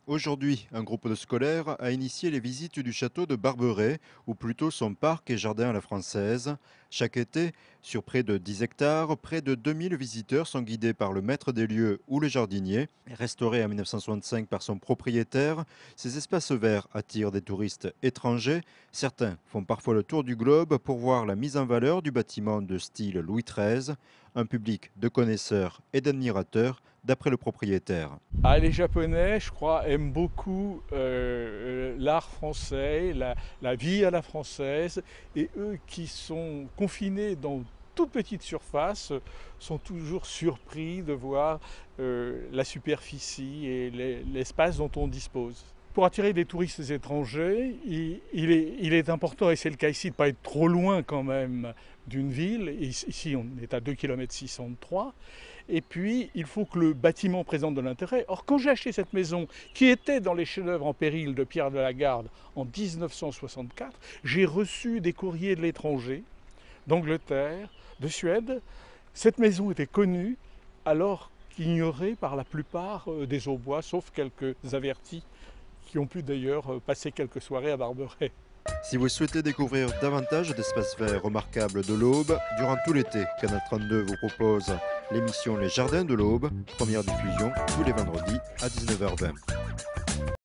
Aujourd'hui, un groupe de scolaires a initié les visites du château de Barberet, ou plutôt son parc et jardin à la française. Chaque été, sur près de 10 hectares, près de 2000 visiteurs sont guidés par le maître des lieux ou le jardinier. Restauré en 1965 par son propriétaire, ces espaces verts attirent des touristes étrangers. Certains font parfois le tour du globe pour voir la mise en valeur du bâtiment de style Louis XIII, un public de connaisseurs et d'admirateurs, d'après le propriétaire. Ah, les Japonais, je crois, aiment beaucoup l'art français, la vie à la française, et eux qui sont confinés dans toute petite surface sont toujours surpris de voir la superficie et l'espace dont on dispose. Pour attirer des touristes étrangers, il est important, et c'est le cas ici, de ne pas être trop loin quand même d'une ville. Ici, on est à 2,603 km. Et puis, il faut que le bâtiment présente de l'intérêt. Or, quand j'ai acheté cette maison, qui était dans les chefs-d'œuvre en péril de Pierre de la Garde en 1964, j'ai reçu des courriers de l'étranger, d'Angleterre, de Suède. Cette maison était connue alors qu'ignorée par la plupart des Aubois, sauf quelques avertis qui ont pu d'ailleurs passer quelques soirées à Barberet. Si vous souhaitez découvrir davantage d'espaces verts remarquables de l'Aube, durant tout l'été, Canal 32 vous propose l'émission Les Jardins de l'Aube, première diffusion tous les vendredis à 19h20.